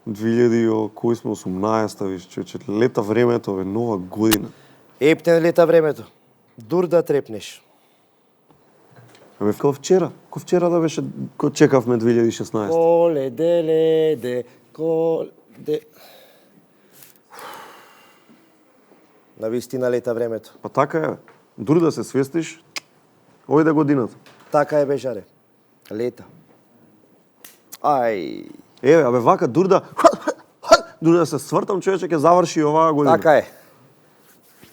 2000, кој сме 18-та, виж, човече, лета времето, бе, нова година. Ептен лета времето. Дур да трепнеш. Абе, као вчера да беше, кога чекавме 2016. Коледе, На вистина лета времето. Па така е, бе. Дури да се свестиш, ојде годината. Така е, бежаре. Лета. Ај. Еве, абе, вака, дури да се свртам, човече, ќе заврши оваа година. Така е.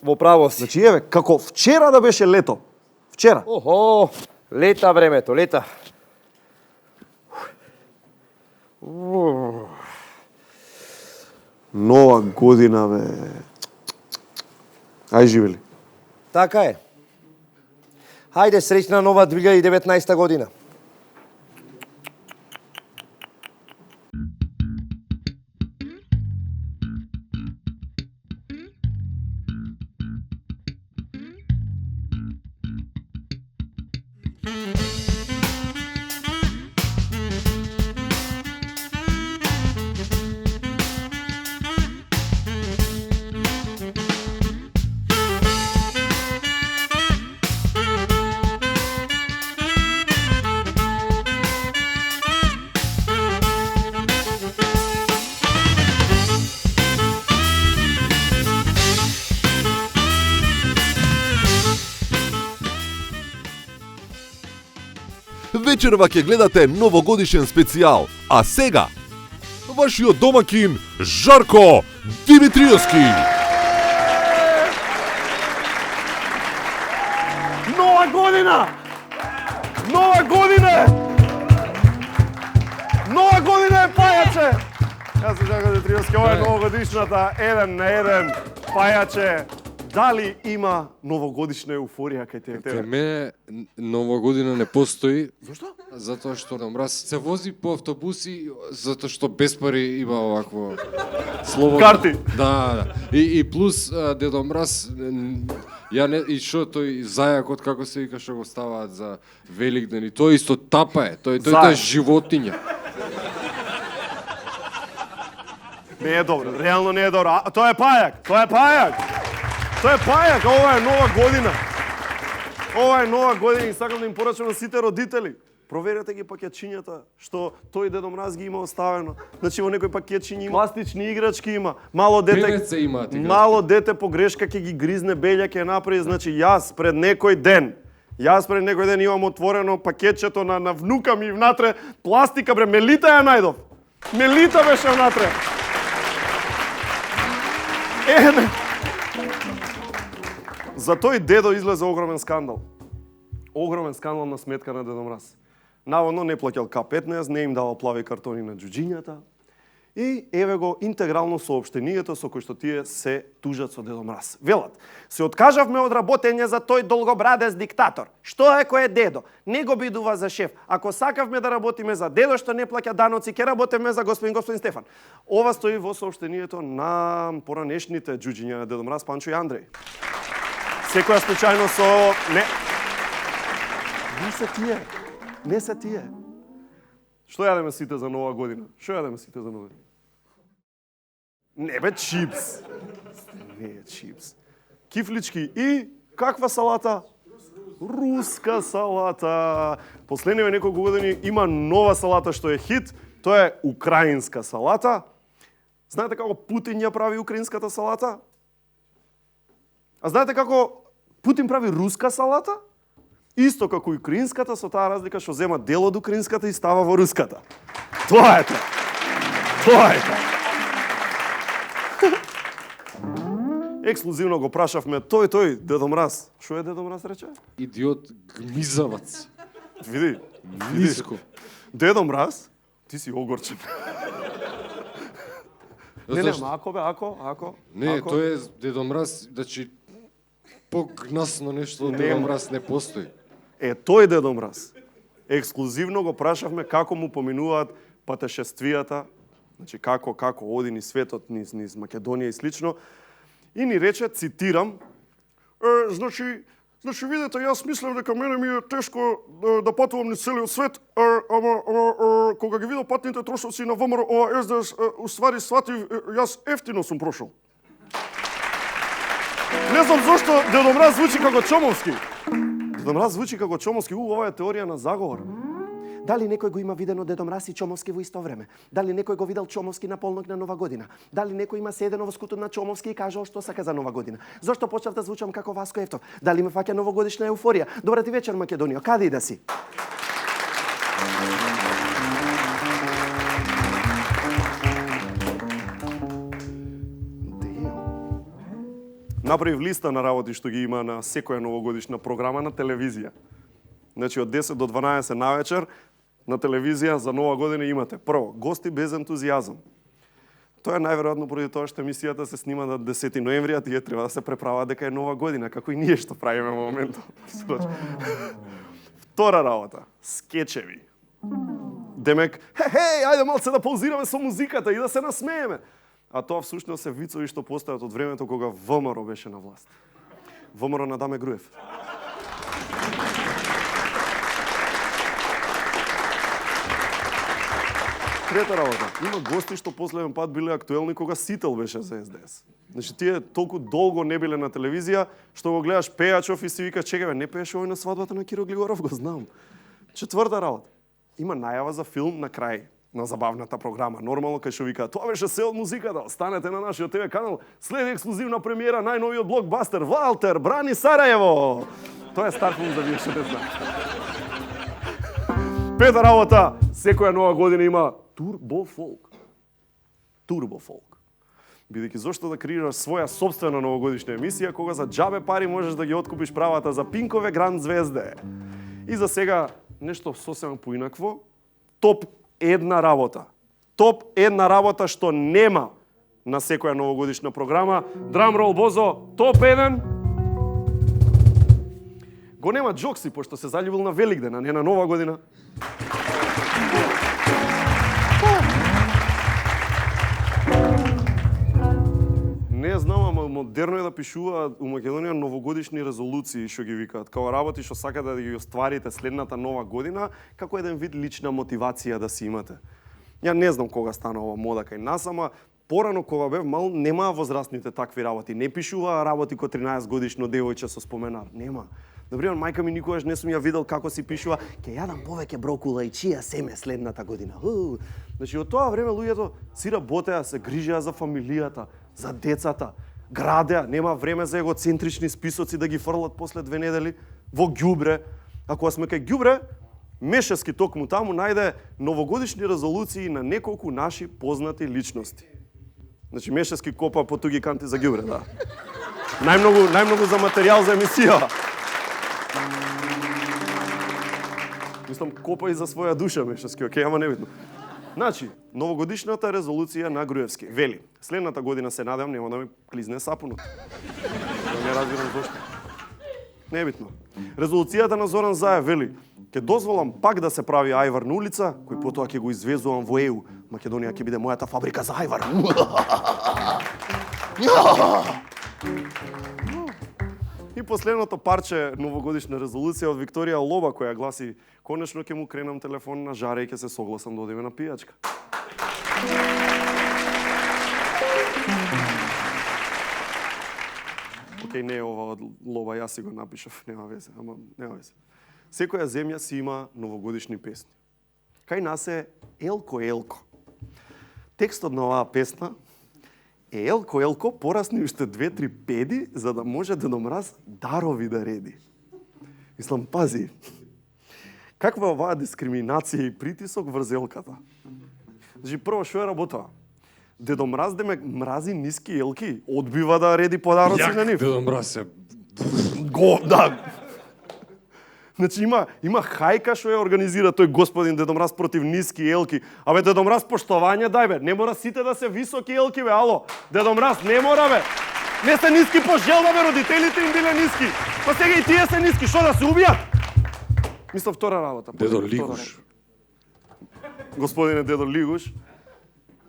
Во право си. Значи, еве, како вчера да беше лето. Вчера. Охо, лета времето, лета. Нова година, бе. Ај живели. Така е. Хајде, среќна нова 2019 година. Вечерва ќе гледате новогодишен специјал, а сега вашиот домакин Жарко Димитриевски. Нова година! Нова година! Нова година е, пајаче! Јас се Жарко Димитриевски, ова е новогодишната 1 на 1. Пајаче, дали има новогодишна еуфорија кај тебе? Кај мене нова година не постои. Зошто? Затоа што Дедо Мраз се вози по автобуси, затоа што без пари има овакво слободно. Карти. Да. И плюс Дедо Мраз, ја не, и што тој зајакот, како се вика, што го ставаат за Великден, и тој исто тапа е, тој е животиња. Не е добро, реално не е добро. Тоа е пајак, Тоа е пајак, ова е нова година. Ова е нова година и сакам да им порачам на сите родители. Проверете ги пакетчињата што тој Дедо Мраз ги има оставено. Значи во некој пакетчиња има пластични играчки, има мало дете. Певец имаат играчки. Мало дете погрешка ќе ги гризне белја ќе направи. Значи јас пред некој ден имам отворено пакетчето на внука ми внатре пластика, бре, Мелита ја најдов. Мелита беше внатре. За тој дедо излезе огромен скандал. Огромен скандал на сметка на Дедо Мраз. Наводно не плаќал К15, не им давал плави картони на џуџињата. И еве го интегрално соопштението со кој што тие се тужат со Дедо Мраз. Велат: се откажавме од работење за тој долгобрадес диктатор. Што е кој е дедо? Не го бидува за шеф. Ако сакавме да работиме за дедо што не плаќа даноци, ќе работиме за господин Стефан. Ова стои во соопштението на поранешните џуџиња на Дедо Мраз, Панчо и Андреј. Секоја случајно со... Не се тие. Што јадеме сите за нова година? Не бе, чипс. Не е чипс. Кифлички и каква салата? Руска салата. Последниве неколку години има нова салата што е хит. Тоа е украинска салата. Знаете како Путин ја прави украинската салата? А знаете како Путин прави руска салата? Исто како и украинската, со таа разлика што зема дел од украинската и става во руската. Тоа е тоа. Ексклузивно го прашавме тој Дедо Мраз. Што е Дедо Мраз рече? Идиот гмизавац. Види. Ниско. Дедо Мраз, ти си огорчен. Не, ако. Не, тој е Дедо Мраз, значи погнасно нешто од Дедо Мраз не постои. Тој Дедо Мраз. Ексклузивно го прашавме како му поминуваат патешествијата, значи како оди низ светот, низ Македонија и слично. И ни рече, цитирам, значи, Значи, видите, јас мислев дека мене ми е тешко да патувам низ целиот свет, ама кога ги видов патните трошоци на ВМРО, ова СДС, уствари сватив, јас ефтино сум прошол. Не знам зошто Дедо Мраз звучи како Чомовски. Дедо Мраз звучи како Чомовски, ова е теорија на заговор. Дали некој го има видено Дедо Мраз и Чомовски во исто време? Дали некој го видел Чомовски на полнок на Нова година? Дали некој има седено во скутот на Чомовски и кажал што сака за Нова година? Зошто почнав да звучам како Васко Ефтов? Дали ме фаќа новогодишна еуфорија? Добра ти вечер, Македонија. Каде и да си? Направив листа на работи што ги има на секоја новогодишна програма на телевизија. Значи, од 10 до 12 навечер на телевизија за Нова година имате прво, гости без ентузијазам. Тоа е најверојатно поради тоа што емисијата се снима на 10 ноември, а тие треба да се преправат дека е Нова година, како и ние што правиме во моментот. Втора работа, скечеви. Демек, хеј, ајде малце да паузираме со музиката и да се насмееме. А тоа всушност се вицови што постојат од времето кога ВМРО беше на власт. ВМРО на Даме Груев. Трета работа. Има гости што последен пат биле актуелни кога Сител беше за СДС. Значи тие толку долго не биле на телевизија, што го гледаш Пејачов и си викаш, чекај бе, не пееше овој на свадбата на Киро Глигоров, го знам. Четврта работа. Има најава за филм на крај на забавната програма. Нормално кај што вика, тоа беше се од музиката. Останете на нашиот ТВ канал. Следи ексклузивна премиера најновиот блокбастер Валтер брани Сарајево. Тоа е стар филм за вие што не знаете. Пета работа, секоја нова година има турбо фолк. Турбо фолк. Бидејќи зошто да креираш своја собствена новогодишна емисија кога за џабе пари можеш да ги откупиш правата за Пинкове Гранд Звезде. И за сега нешто сосема поинакво. Топ една работа. Топ една работа што нема на секоја новогодишна програма. Драмрол Бозо, топ 1. Го нема Джокси, пошто се заљубил на Великден, а не на Нова година. Не знам, ама модерно е да пишуваат у Македонија новогодишни резолуции, што ги викаат, као работи што сакате да ги остварите следната нова година, како еден вид лична мотивација да си имате. Ја не знам кога стана ова мода кај нас, ама порано кога бев мал немаа возрастните такви работи. Не пишуваа работи ко 13 годишно девојче со споменар. Нема. Например, мајка ми никогаш не сум ја видел како си пишува ќе јадам повеќе брокула и чија семе следната година. Значи, од тоа време луѓето си работеа, се грижеа за фамилијата, за децата, градеа, нема време за егоцентрични списоци да ги фрлат после 2 недели во ѓубре. А кога сме кај ѓубре, Мешевски токму таму најде новогодишни резолуции на неколку наши познати личности. Значи, Мешевски копа по туги канти за ѓубре, да. Најмногу за материјал за емисија. Мислам, копа и за своја душа, Мешевски, окей, ама небитно. Значи, новогодишната резолуција на Груевски вели: следната година се надевам нема да ми клизне сапунот. Не разбирам зошто. Небитно. Резолуцијата на Зоран Заев вели: ќе дозволам пак да се прави ајвар на улица, кој потоа ќе го извезувам во ЕУ. Македонија ќе биде мојата фабрика за ајвар. И последното парче новогодишна резолуција од Викторија Лоба, која гласи: конечно ќе му кренам телефон на Жаре и ќе се согласам да одиме на пијачка. Океј, не е ова од Лоба, јас си го напишав, нема везе, ама нема везе. Секоја земја си има новогодишни песни. Кај нас е Елко Елко. Текстот на оваа песна е: Елко Елко порасни уште 2-3 педи за да може Дедо Мраз дарови да реди. Мислам, пази. Каква е оваа дискриминација и притисок врз елката? Значи, прво, што е работа? Дедо Мраз демек мрази ниски елки, одбива да реди подароци на нив. Дедо Мраз е... Да. Значи, има хајка што ја организира тој господин Дедо Мраз против ниски елки. Абе, Дедо Мраз, поштовање дај бе. Не мора сите да се високи елки бе, ало. Дедо Мраз, не мора бе. Не се ниски по желба бе, родителите им биле ниски. Па сега и тие се ниски, што да се убијат? Мислам, втора работа. Дедо Лигуш. Господине Дедо Лигуш.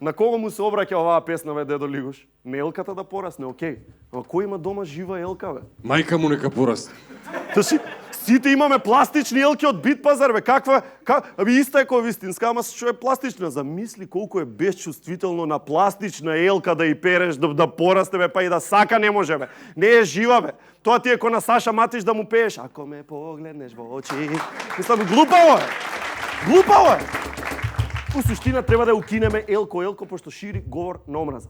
На кого му се обраќа оваа песна, бе, дедо Лигош? Не елката да порасне, окей. Ама кој има дома жива елка, бе? Мајка му нека порасне. Таши, сите имаме пластични елки од Бит пазар, бе. Аби иста е кој вистинска, ама што е пластична. Замисли колку е безчувствително на пластична елка да и переш, да порасте, бе, па и да сака не може, бе. Не е жива, бе. Тоа ти е ко на Саша Матич да му пееш. Ако ме погледнеш во очи. Мислам, глупаво е. Глупаво е. У суштина треба да укинеме елко, пошто шири говор на омраза.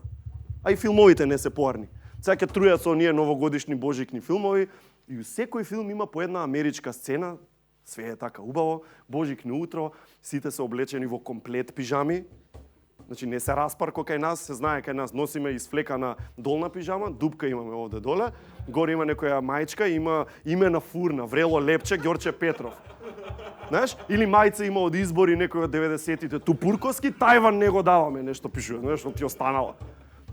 А и филмовите не се поарни. Сега ќе трујат со оние новогодишни божикни филмови и у секој филм има по една америчка сцена, све е така убаво, божикни утро, сите се облечени во комплет пижами. Значи не се распарко кај нас, се знае кај нас носиме изфлекана долна пижама, дупка имаме овде доле, горе има некоја мајчка, има име на фурна, врело лепче, Ѓорче Петров. Знаеш? Или мајца има од избори некој од 90-тите, Тупурковски, Тајван не го даваме, нешто пишува, нешто ти останала.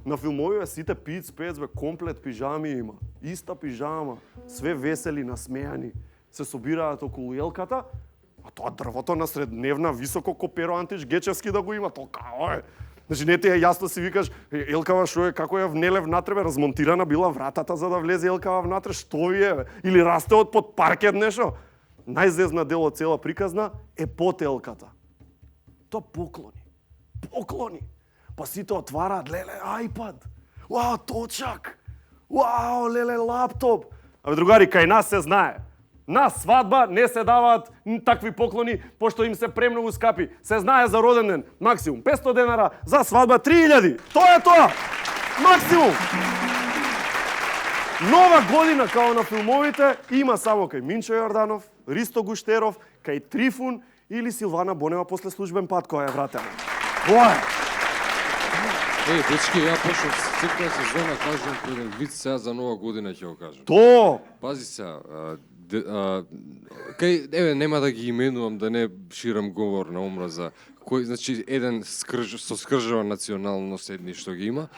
На филмовиве сите пиц, бе, комплет пижами има. Иста пижама, све весели, насмејани, се собираат околу елката, а тоа дрвото на средневна, високо коперо Антич Гечевски да го има, тоа као е. Значи не ти е јасно си викаш, елкава шо е, како ја внеле внатре, бе, размонтирана била вратата за да влезе елкава внатре, што ви е, бе? Или расте од под паркет нешто? Најзезна дел од цела приказна е потелката. Тоа поклони. Поклони. Па сите отвараат, леле, iPad. Вау, точак. Вау, леле, лаптоп. Абе, другари, кај нас се знае. На свадба не се даваат такви поклони, пошто им се премногу скапи. Се знае за роден ден, максимум 500 денара, за свадба 3000. Тоа е тоа. Максимум. Нова година, као на филмовите, има само кај Минчо Јорданов, Ристо Гуштеров, кај Трифун или Силвана Бонева после службен пат која е вратена. Тоа е. Дечки, ја почнав секоја сезона кажам еден виц сега за нова година ќе го кажам. То! Пази сега, еве нема да ги именувам да не ширам говор на омраза. Кој значи еден со скржава националност едни што ги има.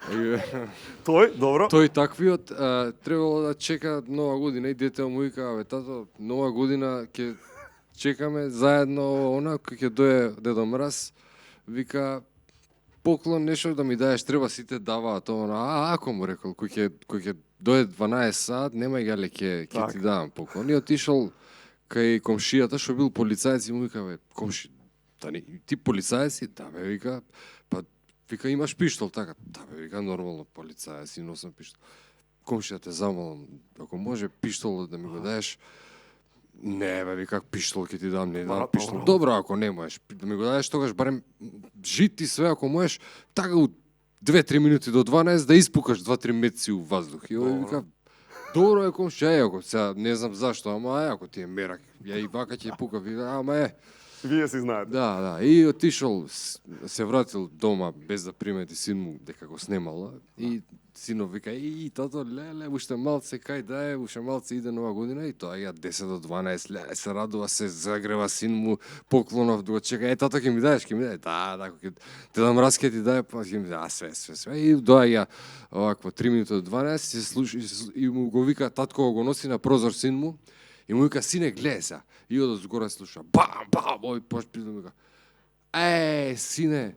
Тој, добро. Тој таквиот требало да чека нова година и детето му вика, абе тато, нова година ќе чекаме заедно она кој ќе дое Дедо Мраз, вика поклон нешто да ми даеш, треба сите даваат тоа. Ако му рекол кој ќе дое 12 сат, немај га ле ќе ти давам поклон. И отишол кај комшијата што бил полицаец и му вика, бе, комши, ти полицаец си? Да, бе, вика, па вика, имаш пиштол, така. Да, бе, вика, нормално, полицаец и носам пиштол. Комшија те замолам, ако може пиштол да ми го даеш. Не, бе, вика, пиштол ќе ти дам, не дам пиштол. Добро, ако не можеш, да ми го даеш тогаш барем жит и све, ако можеш, така у 2-3 минути до 12 да испукаш 2-3 метци у воздух. И овој вика, добро е комшија, ако сега не знам зашто, ама ако ти е мерак, ја и вака ќе пука, вика, ама Вие си знаете. Да, и отишол, се вратил дома без да примети син му дека го снемала и синов вика, тато, леле, уште малце кај да е, уште малце иде нова година и тоа ја 10 до 12, леле, се радува, се загрева син му, поклонов да го чека, тато ќе ми даеш, да, те да мраз ќе ти даде, па ќе ми даде, све. И доаѓа овакво 3 минути до 12, се слуша и му го вика, татко го носи на прозор син му, и му вика, сине, гледа се. И од згоре слуша, бам, овој пошпил му вика, сине,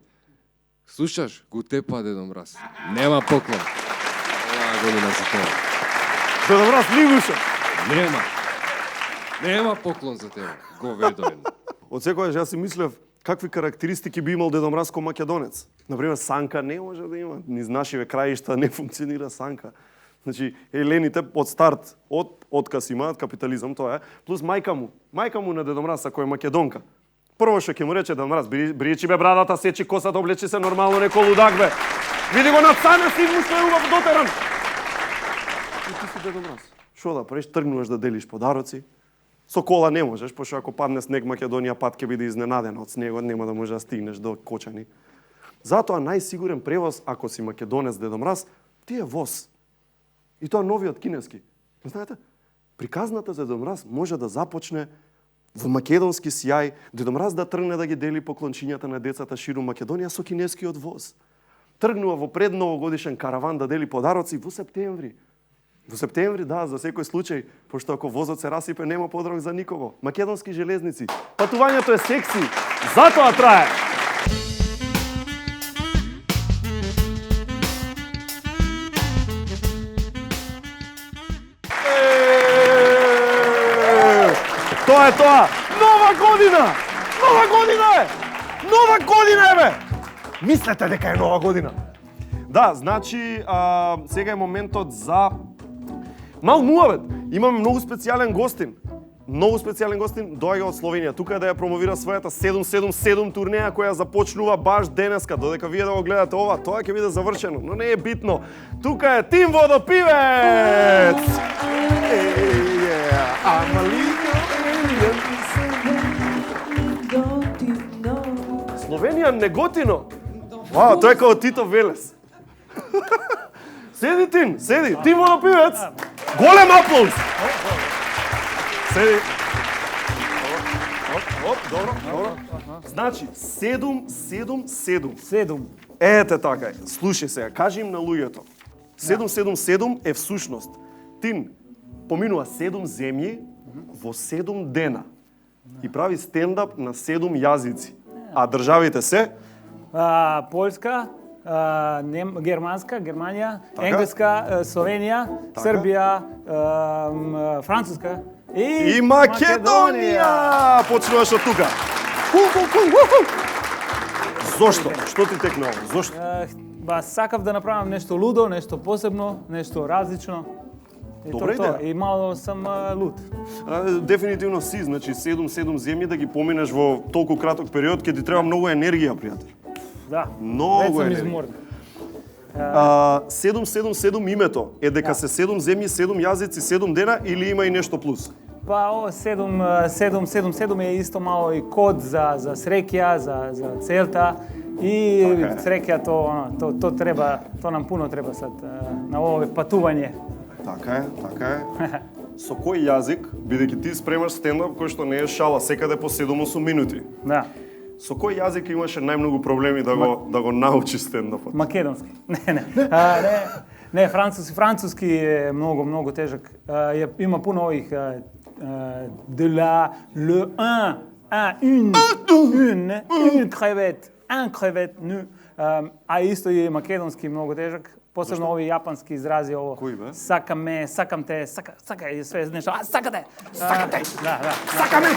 слушаш, го тепа Дедо Мраз. Нема поклон. Оваа година за тебе. Дедо Мраз, Лигуша. Нема поклон за тебе. Го ведоен. Од секојаш јас си мислев какви карактеристики би имал Дедо Мраз ко македонец. Например, санка не може да има. Низ нашиве краишта не функционира санка. Значи, елените од старт, од отказ имаат капитализам, тоа е, плюс мајка му на Дедо Мраз, ако е македонка. Прво што ќе му рече Дедо Мраз, бричи бе брадата, сечи косата, облечи се нормално, некој лудак бе. Види го на цана син му што е убав дотеран. И ти си Дедо Мраз. Шо да правиш, тргнуваш да делиш подароци. Со кола не можеш, пошто ако падне снег, Македонија пат ќе биде изненадена од снегот, нема да може да стигнеш до Кочани. Затоа најсигурен превоз, ако си македонец Дедо Мраз, ти е воз. И тоа новиот кинески. Знаете, приказната за Дедо Мраз може да започне во македонски сјај, Дедо Мраз да тргне да ги дели поклончињата на децата ширум Македонија со кинескиот воз. Тргнува во предновогодишен караван да дели подароци во септември. Во септември, да, за секој случај, пошто ако возот се расипе, нема подарок за никого. Македонски железници. Патувањето е секси, затоа трае. Тоа е тоа! Нова година! Нова година е! Нова година е, бе! Мислете дека е нова година. Да, значи, сега е моментот за мал муавет. Имаме многу специјален гостин. Многу специјален гостин доаѓа од Словенија. Тука е да ја промовира својата 777 турнеја која започнува баш денеска. Додека вие да го гледате ова, тоа ќе биде завршено, но не е битно. Тука е Тим Водопивец! I'm a little alien. Словенија Неготино. Вау, тој е како Тито Велес. Седи Тим, седи. Тим Водопивец. Голем аплауз. Седи. Оп, добро. Значи, 777. 7. Ете така е. Слушај сега, кажи им на луѓето. 777 е всушност. Тин поминува 7 земји во 7 дена и прави стендап на 7 јазици. А државите се? Поljska, Германска, Германија, Така. Енглеска, Словенија, Така. Србија, Француска И Македонија! Почнуваш од тука. Зошто? Што ти текна ово? Зошто? Сакав да направам нешто лудо, нешто посебно, нешто различно. И Добра тоа. идеја. И мало сам луд. Дефинитивно си, значи 7 земји да ги поминеш во толку краток период, ќе ти треба многу енергија, пријател. Да. Многу Веќе сум енергија. изморен. 777 името е дека се 7 земји, 7 јазици, 7 дена или има и нешто плюс? Па ово 777 е исто мало и код за среќа, за целта и Така е. среќа то треба, то нам пуно треба сад на ово патување. Така е. Со кој јазик, бидејќи ти спремаш стендап кој што не е шала секаде по 7-8 минути. Да. Со кој јазик имаше најмногу проблеми да го научи стендапот? Македонски. Не, француски е многу тежак. Има пуно ових de la, le une crevette, un crevette, nu. А исто и македонски многу тежак. Посебно ови јапански изрази ово. Кој бе? Сакаме, сакам те, сака и све нешто. Сакате. Сакате. Да. Сакаме!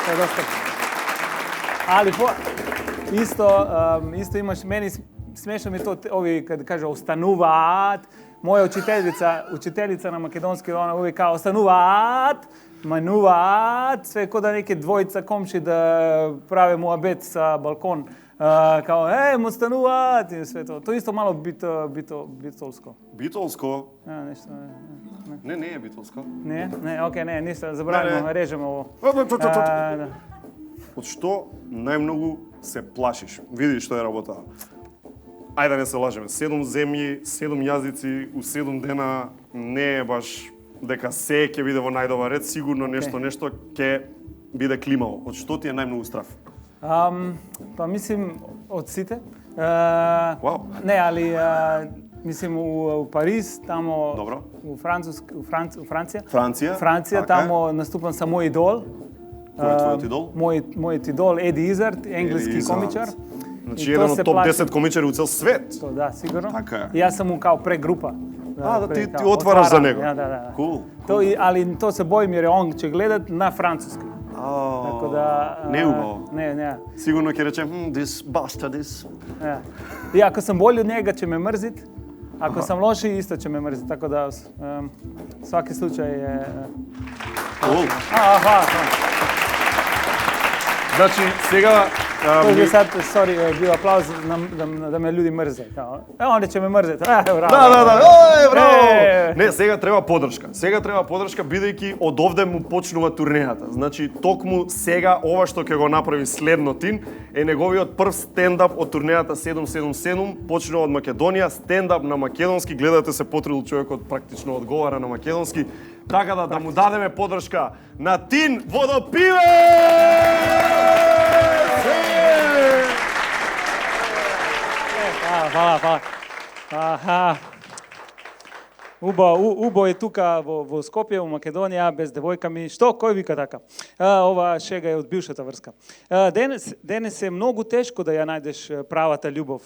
Тоа е доста. Али исто имаш мене смешно ми то ови кога каже остануваат. Моја учителица на македонски она вика остануваат, мануваат, све кода неке двојца комши да праве муабет со балкон. Као му остануваат и све тоа. Тоа исто мало битолско. Битолско? Нешто. Не е битолско. Не, окей, не, ништо, забравимо, режемо ово. Да. Од што најмногу се плашиш? Види што е работа. Ајде да не се лажеме. 7 земји, 7 јазици, у 7 дена не е баш дека се ќе биде во најдобар ред, сигурно нешто ќе биде климаво. Од што ти е најмногу страф? Па мислим од сите. Вау. Не, али мислим у Париз, тамо Добро. у Франција. Франција, така тамо наступам со мој идол. Кој е твојот идол? Мојот идол Еди Изард, енглески комичар. Значи И еден то од се топ плаши. 10 комичари у цел свет. То да, сигурно. Така е. И јас сум му као прегрупа. Да ти отвараш за него. Да. Cool. Али то се боим jer он ќе гледат на француски. Така да не е убаво. Не. Сигурно ќе речем, this bastard is. И ако сам бољи од нега ќе ме мрзит. Ако сам лоши исто ќе ме мрзит. Така да сваки случај е Cool. Значи, сега Тој би сад, бил аплауз да ме луѓе мрзе. Онде ќе ме мрзет. Браво. Да. Ој, браво! Не, сега треба подршка. Сега треба подршка бидејќи од овде му почнува турнејата. Значи, токму сега ова што ќе го направи следно Тин е неговиот прв стендап од турнејата 777, почнува од Македонија, стендап на македонски. Гледате се потрудил човекот практично одговара на македонски. Така да му дадеме подршка на Тин Водопивец! Фала. Убо е тука во Скопје, во Македонија, без девојками. Што? Кој вика така? Ова шега е од бившата врска. Денес е многу тешко да ја најдеш правата љубов.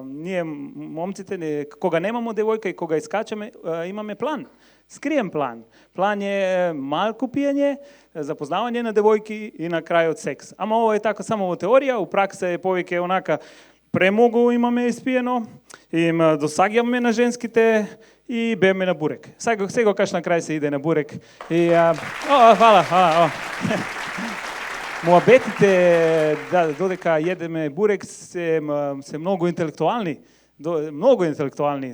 Ние, момците, кога немамо девојка и кога искачаме, имаме план. Скриен план. План е малку пиење, запознавање на девојки и на крајот секс. Ама ова е така само во теорија, у пракса е повеќе онака премногу имаме испиено, им досаѓаме на женските и беме на бурек. Сега каш на крај се иде на бурек. И фала. Муабетите додека једеме бурек се многу интелектуални. Многу интелектуални.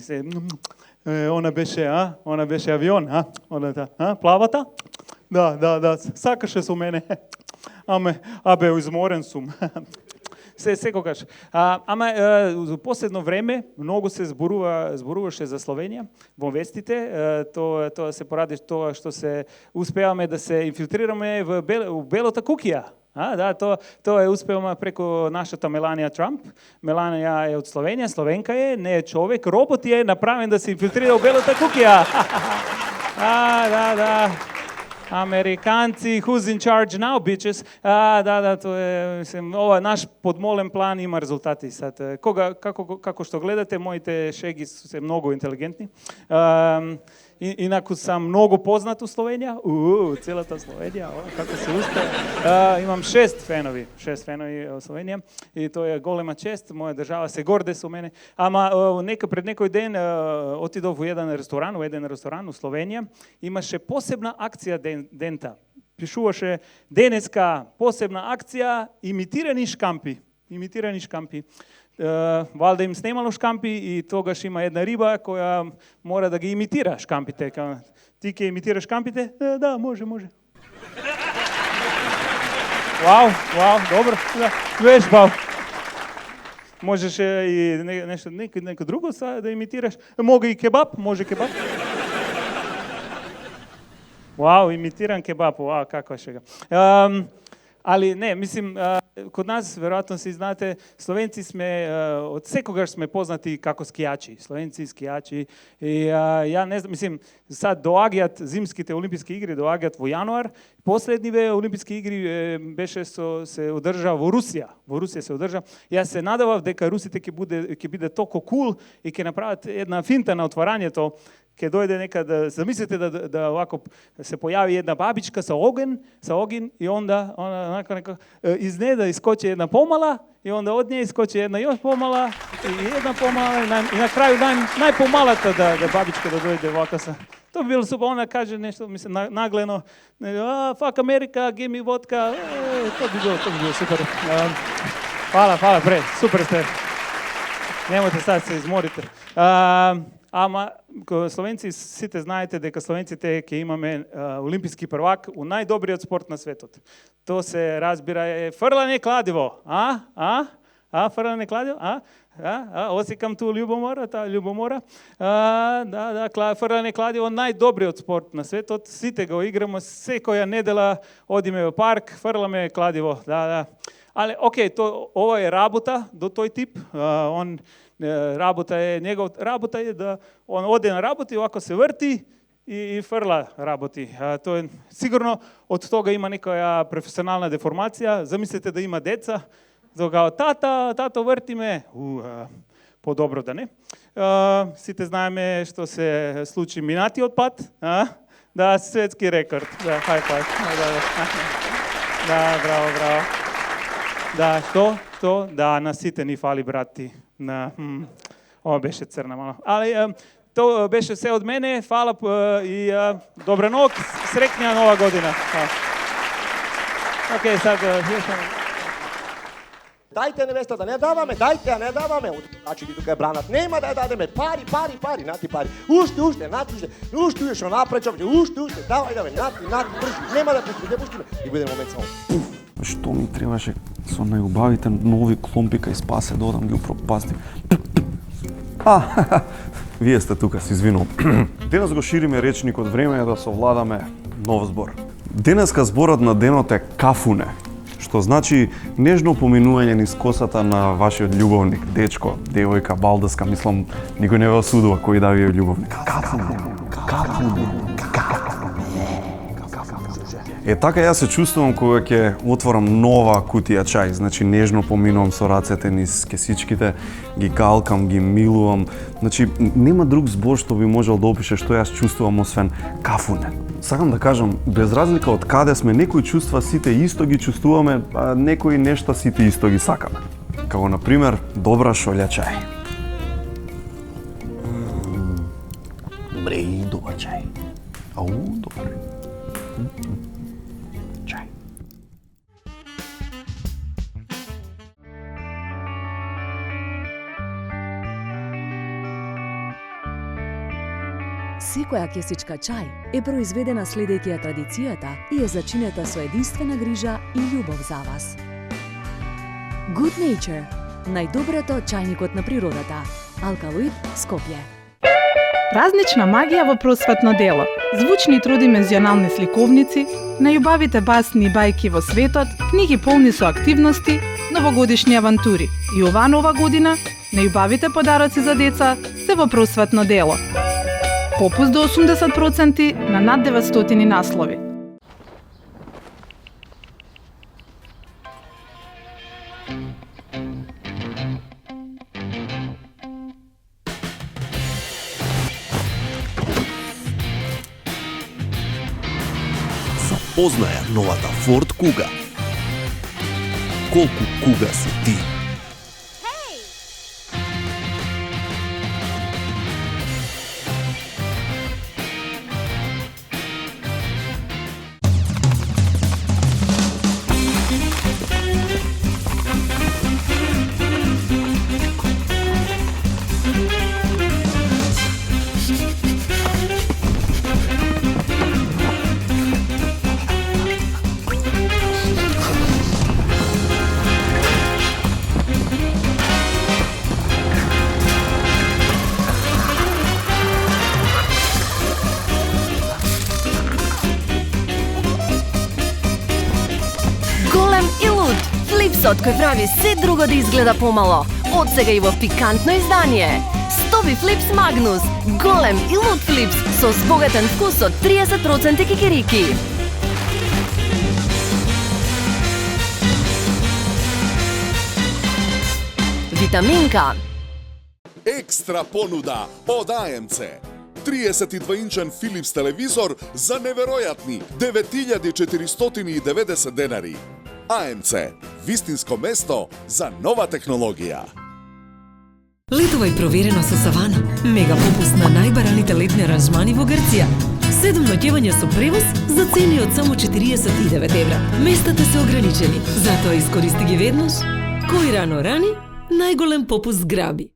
Она беше авион, плавата? Да, сакаше со мене. Абе, изморен сум. Секогаш. Ама за последно време многу се зборуваше за Словенија во вестите. Тоа се поради тоа што се успеаваме да се инфилтрираме во белата куќија. Тоа е успеано преку нашата Меланија Трамп. Меланија е од Словенија, словенка е, не е човек, робот е направен да се инфилтрира во белата куќија. Да. Американци, who's in charge now, bitches? Тоа е, ова наш подмолен план има резултати. Како што гледате, моите шеги се многу интелигентни. Инаку сам многу познат у Словенија. Целата Словенија, како се успеа. Имам 6 фенови во Словенија и тоа е голема чест. Моја држава се горде со мене. Ама пред некој ден отидов во еден ресторан у Словенија. Имаше посебна акција дента. Пишуваше денеска посебна акција имитирани шкампи. Валда им снемало шкампи и тогаш има една риба која мора да ги имитира шкампите. Ти ќе имитираш шкампите? Да, може. Вау, добро. Веш бав. Можеш и некој друго да имитираш. Може кебаб. Вау, имитиран кебаб. Вау, каква шега. Али не, мислим, код нас, веројатно си знаете, словенци сме, од секогаш сме познати како скијачи. Словенци скијачи. И ја не знам, мислим, сад доаѓаат зимските олимписки игри, доаѓаат во јануар. Последниве олимписки игри беше се одржа во Русија. Во Русија се одржа. Јас се надевав дека русите ќе биде толку кул и ќе направат една финта на отварањето. Ке дојде некад, замислите да овако се појави една бабичка со огин и onda нека изнеда искочи една помала и onda од неја искочи една још помала и една помала и на крају најпомалата да бабичка да дојде овака са. Тоа било супер, она каже нешто, мислам, наглено, fuck America, give me vodka, тоа би било супер. Фала, бред, супер сте. Немојте сега се изморите. Ама словенци сите знаете дека словенците ќе имаме олимписки првак у најдобриот спорт на светот. Тоа се разбира е фрлање кладиво. Фрлање кладиво? Осикам ту љубомора. Фрлање кладиво најдобриот спорт на светот. Сите го играмо секоја недела, одиме во парк, фрламе кладиво. Але окей, ова е работа до тој тип. Работа е да он оде на работа и овако се врти и фрла работи. Тоа е сигурно од тога има некоја професионална деформација. Замислете да има деца, тога тато врти ме. Подобро да не. Сите знаеме што се случи минатиот пат, Да, светски рекорд. Да, high five. Да, браво. Да, што? Да, на сите ни фали, брати. Ова беше црна мало. Али, тоа беше се од мене. Фала и добра ног. Среќна нова година. Океј, сега... Дајте невестата, не даваме, не даваме. Значи, тука е бранат. Нема да ја дадеме. Пари, нати пари. Уште, што напречок, уште, давај, нати, брзи. Нема да пуштиме. И биде момент само. Што ми требаше со најубавите нови кломпи кај Спасе да одам ги упропастим. Вие сте тука, се извинувам. Денес го шириме речникот, време е да совладаме нов збор. Денеска зборот на денот е кафуне, што значи нежно поминување низ косата на вашиот љубовник, дечко, девојка, балдаска, мислам, никој не ве осудува кој да ви е љубовник. Така јас се чувствувам кога ќе отворам нова кутија чај, значи нежно поминувам со рацете низ кесичките, ги галкам, ги милувам. Значи нема друг збор што би можел да опише што јас чувствувам освен кафуне. Сакам да кажам, без разлика од каде сме, некои чувства сите исто ги чувствуваме, а некои нешта сите исто ги сакаме. Како на пример добра шолја чај. Бре, добар чај. Ау, добар. Чај. Секоја кесичка чај е произведена следејќи ја традицијата и е зачинета со единствена грижа и љубов за вас. Good Nature, најдоброто чајникот на природата. Алкалоид, Скопје. Празнична магија во просветно дело, звучни тродимензионални сликовници, најубавите басни и бајки во светот, книги полни со активности, новогодишни авантури. И оваа нова година, најубавите подароци за деца се во просветно дело. Попуст до 80% на над 900 наслови. Запознаја новата Ford Kuga. Колку куга си ти? Флипсот кој прави се друго да изгледа помало. Од сега и во пикантно издание. Стоби Флипс Магнус, голем и луд Флипс со збогатен вкус од 30% кикирики. Витаминка. Екстра понуда од АМЦ. 32-инчен Philips телевизор за неверојатни 9490 денари. АМЦ, вистинско место за нова технологија. Летувај проверено со Савана. Мега попуст на најбараните летни аранжмани во Грција. 7 ноќевања со превоз за цени од само 49 евра. Местата се ограничени, затоа искористи ги веднаш. Кој рано рани, најголем попуст граби.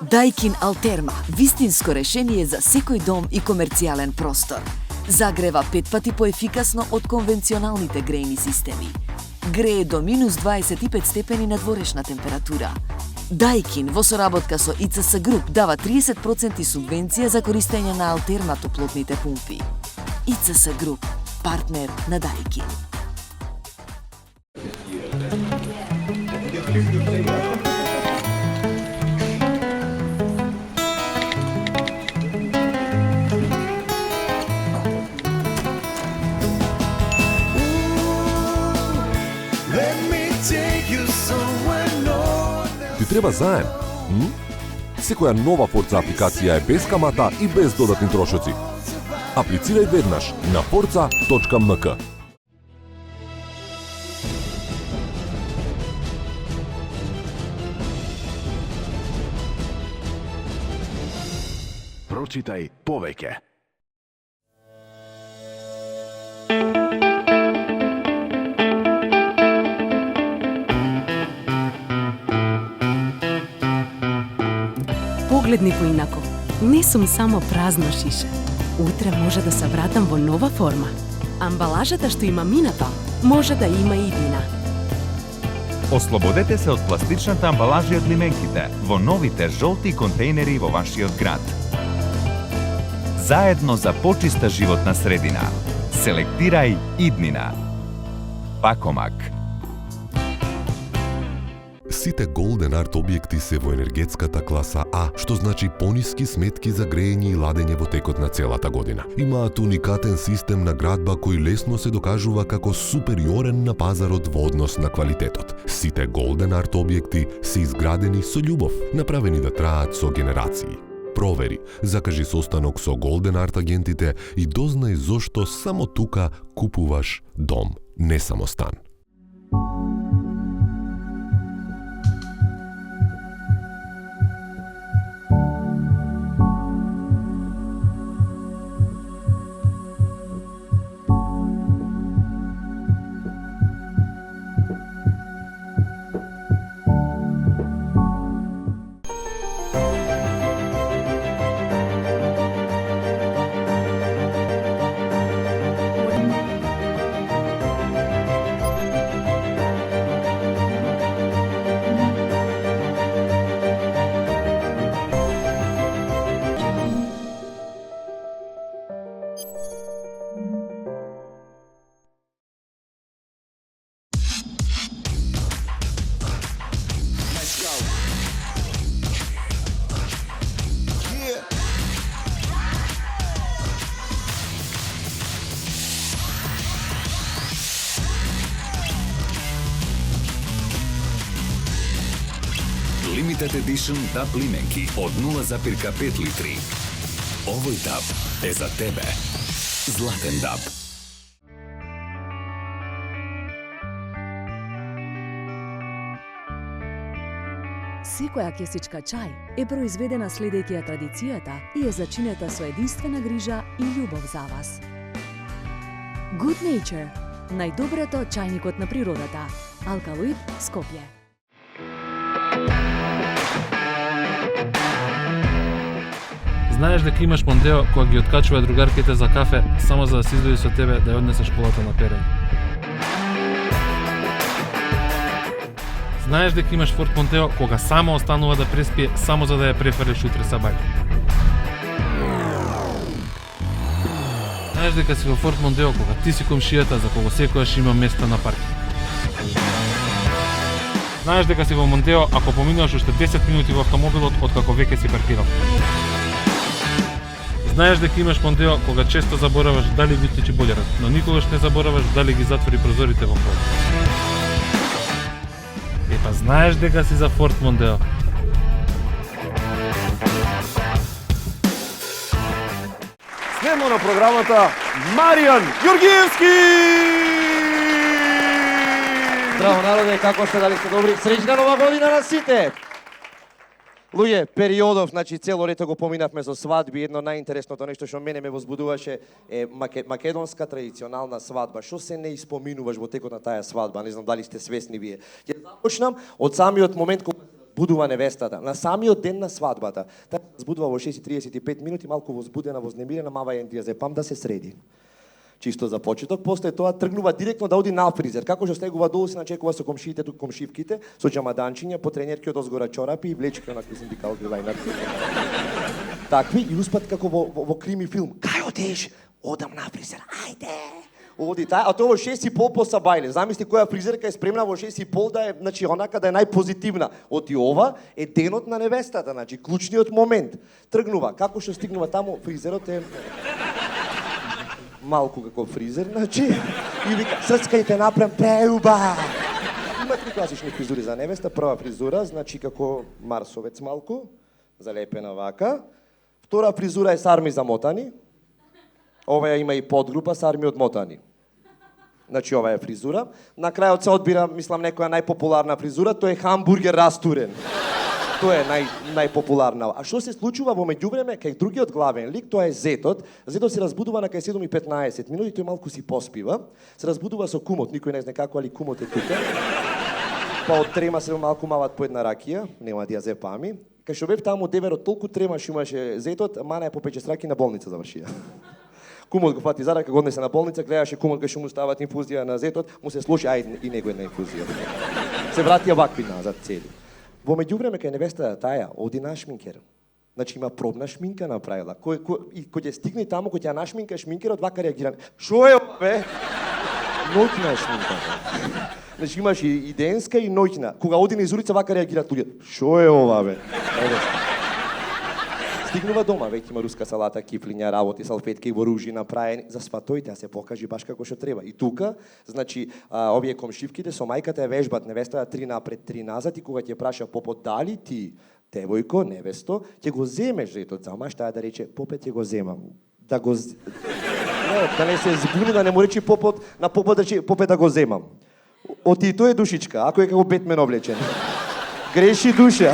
Daikin Alterma, вистинско решение за секој дом и комерцијален простор. Загрева 5 пати поефикасно од конвенционалните грејни системи. Грее до минус 25 степени надворешна температура. Daikin во соработка со ICS Group дава 30% субвенција за користење на Alterma топлотните пумпи. ICS Group, партнер на Daikin. Ти треба заем? Секоја нова Forza апликација е без камата и без додатни трошоци. Аплицирај веднаш на forza.mk. Прочитај повеќе. Погледни поинако. Не сум само празно шише. Утре може да се вратам во нова форма. Амбалажата што има минато, може да има и иднина. Ослободете се од пластичната амбалажа и од лименките во новите жолти контейнери во вашиот град. Заедно за почиста животна средина. Селектирај иднина. Пакомак. Сите Golden Art објекти се во енергетската класа А, што значи пониски сметки за грејење и ладење во текот на целата година. Имаат уникатен систем на градба кој лесно се докажува како супериорен на пазарот во однос на квалитетот. Сите Golden Art објекти се изградени со љубов, направени да траат со генерации. Провери, закажи состанок со Golden Art агентите и дознај зошто само тука купуваш дом, не само стан. Limited Edition DAB лименки од 0,5 литри. Овој DAB е за тебе. Златен DAB. Секоја кесичка чај е произведена следејќи ја традицијата и е зачинета со единствена грижа и љубов за вас. Good Nature, најдоброто чајникот на природата. Алкалоид, Скопје. Знаеш дека имаш Мондео кога ги откачува другарките за кафе само за да се изведи со тебе да ја однесеш колата на перење. Знаеш дека имаш Форд Мондео кога само останува да преспие само за да ја префрлиш утре са бајка. Знаеш дека си во Форд Мондео кога ти си комшијата за кого секојаш има место на паркинг. Знаеш дека си во Мондео ако поминуваш уште 10 минути во автомобилот откако веќе си паркирал. Знаеш дека имаш Мондео кога често забораваш дали ги вклучи бољерот, но никогаш не забораваш дали ги затвори прозорите во колата. Епа знаеш дека си за Форд Мондео. Следно на програмата Маријан Ѓоргиевски! Здраво народе, како сте, дали сте добри? Среќна нова година на сите! Луѓе, периодов, значи цело лето го поминавме со свадби, едно најинтересното нешто што мене ме возбудуваше е македонска традиционална свадба. Што се не испоминуваш во текот на таа свадба? Не знам дали сте свесни вие. Ќе започнам од самиот момент кога се разбудува невестата, на самиот ден на свадбата. Таа се разбудува во 6:35 минути, малку возбудена, вознемирена, мава ја ентузиазепам да се среди. Чисто за почеток, после тоа тргнува директно да оди на фризер. Како што стегува долу, се начекува со комшиите, тук комшивките, со џамаданчиња, по тренерки од озгора чорапи и влечки онакви синдикалки лајнат. Такви и успат како во крими филм. Кај одиш? Одам на фризер. Ајде! Оди тај, а тоа во 6:30 по сабајле. Замисли која фризерка е спремна во 6:30 да е, значи онака да е најпозитивна. Оти ова е денот на невестата, значи клучниот момент. Тргнува, како што стигнува таму, фризерот е малку како фризер, значи, и вика, срцкајте направам преуба. Има три класични фризури за невеста. Прва фризура, значи како марсовец малку, залепена вака. Втора фризура е сарми замотани. Оваа има и подгрупа сарми одмотани. Значи ова е фризура. На крајот се одбира, мислам, некоја најпопуларна фризура, тоа е хамбургер растурен. Тоа е најпопуларна. А што се случува во меѓувреме кај другиот главен лик, тоа е Зетот. Зетот се разбудува на кај 7:15 минути, тој малку си поспива. Се разбудува со кумот, никој не знае како, али кумот е тука. Па од трема се малку мават по една ракија, нема диазепами. Кај што бев таму деверот толку тремаш имаше Зетот, мана е по печестраки на болница завршија. Кумот го фати за рака, го однесе на болница, гледаше кумот кај што му стават инфузија на Зетот, му се слуши, ај и него една инфузија. Се вратија вакви назад цели. Во меѓувреме кај невестата таја оди на шминкер. Значи има пробна шминка направила. И кој ќе стигне таму, кој ќе ја нашминка шминкерот, вака реагира. Шо е ова бе? Ноќна шминка. Значи имаш и денска и ноќна. Кога оди низ улица, вака реагираат луѓе. Шо е ова, бе? Стигнува дома, веќе има руска салата, кифлиња, работи, салфетки во ружи направени. За сватоите, а се покажи баш како што треба. И тука, значи, овие комшивките со мајката ја вежбат невестата 3 напред, 3 назад и кога ќе праша попот дали ти, девојко, невесто, ќе го земеш зетот за маж, таа да рече, попет ќе го земам. Да го... да не се збуни, да не му речи попот, на попот да рече, попет да го земам. Оти тој е душичка, ако е како Бетмен облечен. Греши душа.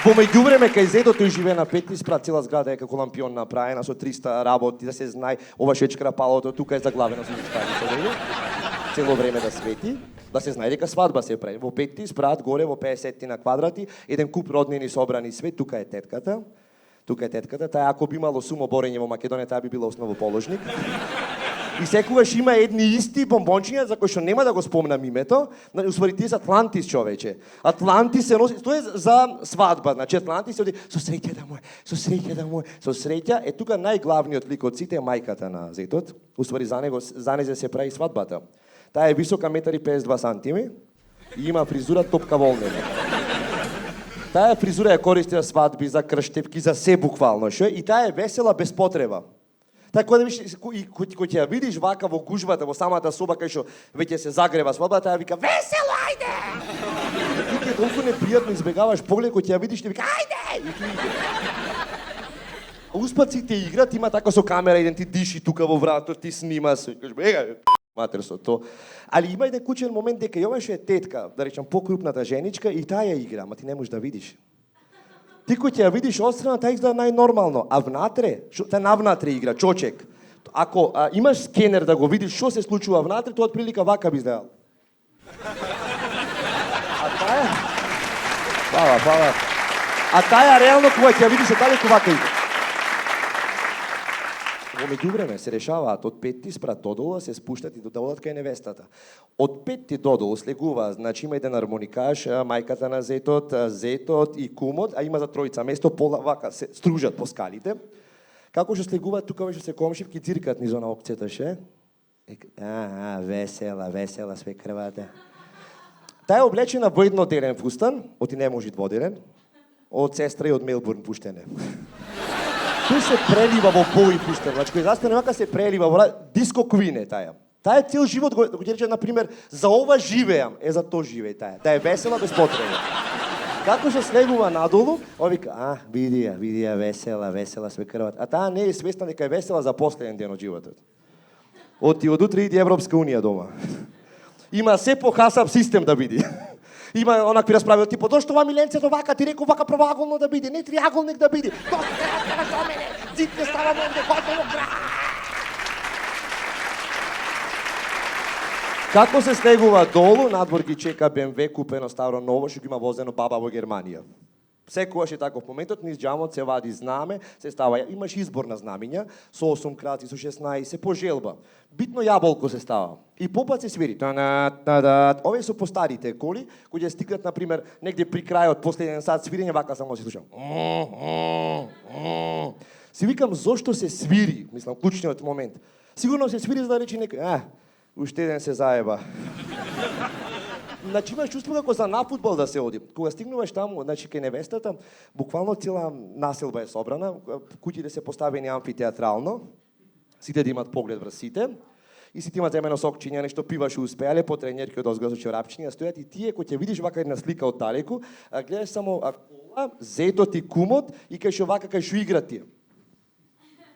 Во меѓувреме кај зетот тој живее на 15 спрат, цела зграда е како лампион направена со 300 работи, да се знае, ова шечкара палото, тука е заглавено со зичканица, цело време да свети, да се знае дека свадба се прави. Во 5 спрат, горе во 50 на квадрати, еден куп роднини собрани све, тука е тетката, таа ако би имало сумо борење во Македонија, таа би била основоположник. И секогаш има едни исти бомбончиња за кои што нема да го спомнам името, усвари тие се Атлантис, човече. Атлантис се носи, тоа е за свадба, значи Атлантис се оди со среќа да мој, со среќа да мој, со среќа е тука најглавниот лик од сите е мајката на зетот. Усвари за незе се прави свадбата. Таа е висока 1,52 сантими и има фризура топка волнена. Таа фризура ја користи за свадби, за крштевки, за се буквално, шо? И таа е весела без потреба. Така кога кој ќе ја видиш вака во гужбата, во самата соба кај што веќе се загрева свадбата, таа вика весело, ајде! И ти е толку непријатно избегаваш поглед кој ќе ја видиш, ти вика ајде! И ти иде. Успаците играт, има така со камера, еден ти диши тука во вратот, ти снима се, кажеш ега, матер со то. Али има еден кучен момент дека јова што е тетка, да речам покрупната женичка и таа ја игра, ама ти не можеш да видиш. Ти кој ќе ја видиш отстрана, таа изгледа најнормално, а внатре, таа навнатре игра, чочек. Ако имаш скенер да го видиш што се случува внатре, тоа отприлика вака би изгледал. А таа Фала. А таа реално кога ќе ја видиш далеку вака игра. Во меѓувреме се решаваат од 5 спрат додолу, се спуштат и додолат кај невестата. Од 5 додолу слегуваат, значи има еден армоникаш, мајката на зетот и кумот, а има за тројца место, пола вака се стружат по скалите. Како што слегуваат тука веќе се комшивки циркат низ она опцията ше. Весела све крвата. Таа е облечена во едноделен фустан, оти не може дводелен, од сестра и од Мелбурн пуштене. Тој се прелива во бои пустен, значи кој застане вака се прелива во диско квин е таа. Таа е цел живот го ќе рече на пример за ова живеам, за тоа живее таа. Таа е весела без потреба. Како што слегува надолу, ова вика, види ја весела све крват. А таа не е свесна дека е весела за последен ден од животот. Од утре иди Европска унија дома. Има се по хасап систем да биде. Има онакви расправи од типот, зошто ова миленцето вака, ти реков вака правоаголно да биде, не триаголник да биде. Тоа треба за мене, зит не става монде, готово край. Како се слегува долу, надвор ги чека БМВ купено старо ново, што ги има возено баба во Германија. Секогаш е таков моментот, низ џамот се вади знаме, се става, имаш избор на знамиња, со 8 крати, со 16, по желба. Битно јаболко се става. И попат се свири. Овие со постарите коли, кои ќе стигнат, например, негде при крајот, последен сат свирење, вака само се слушам. Си викам, зошто се свири, мислам, клучниот момент. Сигурно се свири за да речи некој, уште еден се заеба. Значи имаш чувство како за на фудбал да се оди. Кога стигнуваш таму, значи кај невестата, буквално цела населба е собрана, куќите се поставени амфитеатрално, сите да имат поглед врз сите, и сите имат земено сокчиња, нешто пиваш успеале, по тренерки од озгора со чорапчиња стојат и тие кои ќе видиш вака една слика од далеку, гледаш само кола, зетот и кумот и кај што вака кај што играт тие.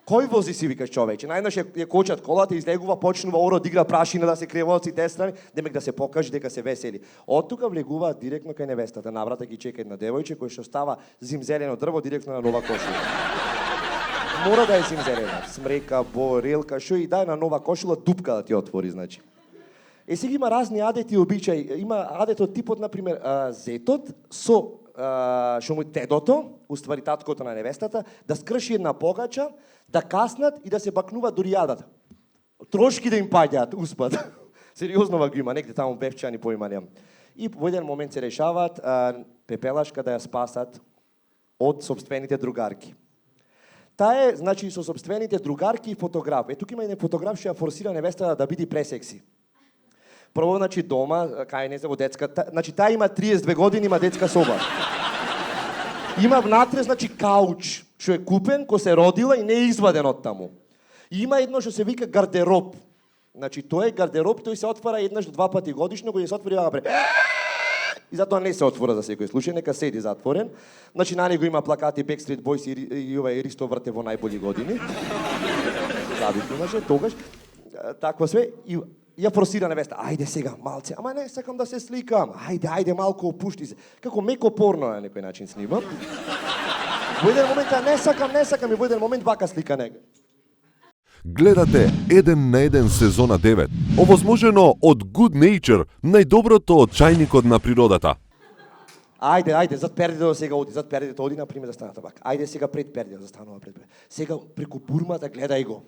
Кој вози си викаш човече? Најнаш ја кочат колата, излегува, почнува оро да игра прашина, да се крева од сите страни, демек да се покаже дека се весели. Од тука влегуваат директно кај невестата, наврата ги чека една девојче кој што става зимзелено дрво директно на нова кошула. Мора да е зимзелена, смрека, борелка, што и дај на нова кошула дупка да ти отвори, значи. Сега има разни адети и обичаи. Има адетот типот, например, зетот со што му дедото, уствари таткото на невестата, да скрши една погача, да каснат и да се бакнуваат до ријадата. Трошки да им паѓаат, успат. Сериозно ва го има, негде таму певчани поималија. И во еден момент се решаваат пепелашка да ја спасат од собствените другарки. таа е, значи, со собствените другарки и фотограф. Е, тук има еден фотограф што ја форсира невеста да биде пресекси. Прво, значи, дома, кај не во детска, значи, таа има 32 години, има детска соба. Има внатре, значи, кауч, што е купен, ко се родила и не е изваден од таму. И има едно што се вика гардероб. Значи, тој е гардероб, тој се отвара еднаш до 2 пати годишно, кој се отвори вака и затоа не се отвора за секој случај, нека седи затворен. Значи, на него има плакати Backstreet Boys и ова Ристо врте во најболи години. Забитно имаше, тогаш. Такво све. И ја форсира невеста. Ајде сега, малце. Ама не, сакам да се сликам. Ајде, малку опушти се. Како меко порно на некој начин снимам. Во еден момент, не сакам, и во еден момент вака слика нега. Гледате 1 на 1 сезона 9, овозможено од Good Nature, најдоброто од чајникот на природата. Ајде, зад пердето сега оди, оди, например, да станат вака. Ајде сега пред пердето, застанува пред пердето. Сега преку бурмата гледај го.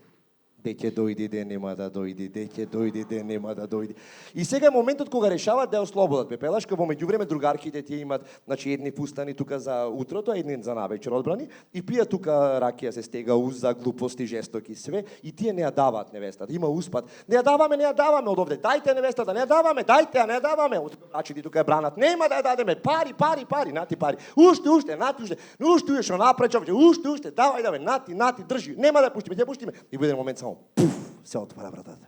Деќе дојди, де нема да дојди, деќе дојди, де нема да дојди. И сега е моментот кога решават да ја ослободат пепелашка, во меѓувреме другарките тие имат, значи, едни пустани тука за утрото, а едни за навечер одбрани, и пијат тука ракија, се стега уза, глупости, жестоки, све, и тие не ја даваат невестата. Има успат. Не ја даваме од овде. Дајте невестата, не ја даваме, дајте ја, не ја даваме. Значи, тука ја бранат. Нема да ја дадеме. Пари, нати пари. Уште, нати што напречок, уште, давај, нати, држи. Нема да пуштиме. И во еден момент само пуф, се отвара вратата.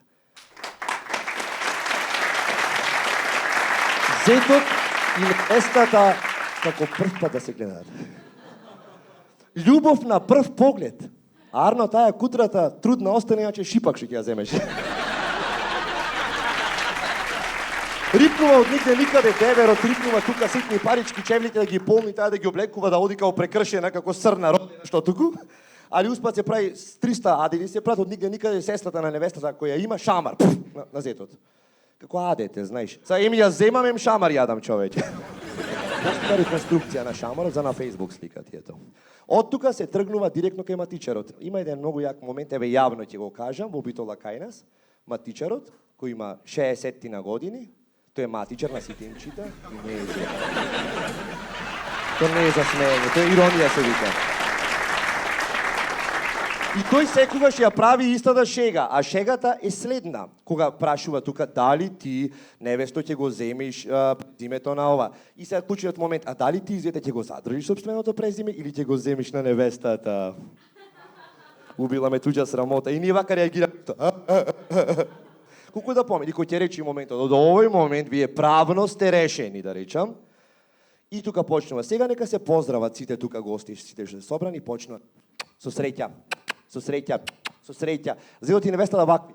Зетот и невестата како прв пат да се гледаат. Љубов на прв поглед. Арно, таа кутрата трудна остане, иначе шипак што ќе ја земеш. Рипнува од нигде никаде деверот, рипнува тука ситни парички, чевлите да ги полни, таа да ги облекува, да оди као прекршена, како срна родена, што туку. Али успат се прави 300 адеди, се прави од нигде никаде сестрата на невестата која има шамар на зетот. Како адете, знаеш. Са еми ја земам, шамар јадам, човеќе. Постоја реконструкција на шамарот за на Facebook слика тието. Од тука се тргнува директно кај матичарот. Има еден многу јак момент, еве јавно ќе го кажам, во Битола кај нас, матичарот кој има 60 на години, тој е матичар на ситинчите и не е за. Тоа не е за смеење, тоа е иронија се вика. И тој секогаш ја прави истата шега, а шегата е следна. Кога прашува тука дали ти невесто ќе го земиш презимето на ова. И сега клучниот момент, а дали ти извете ќе го задржиш собственото презиме или ќе го земиш на невестата? Убила ме туѓа срамота и ние вака реагираме. Колку да помени, кој ќе речи моментот, од овој момент вие правно сте решени, да речам. И тука почнува. Сега нека се поздрават сите тука гости, сите што се собрани, почнуваат со среќа. Зелот и невестата вакви.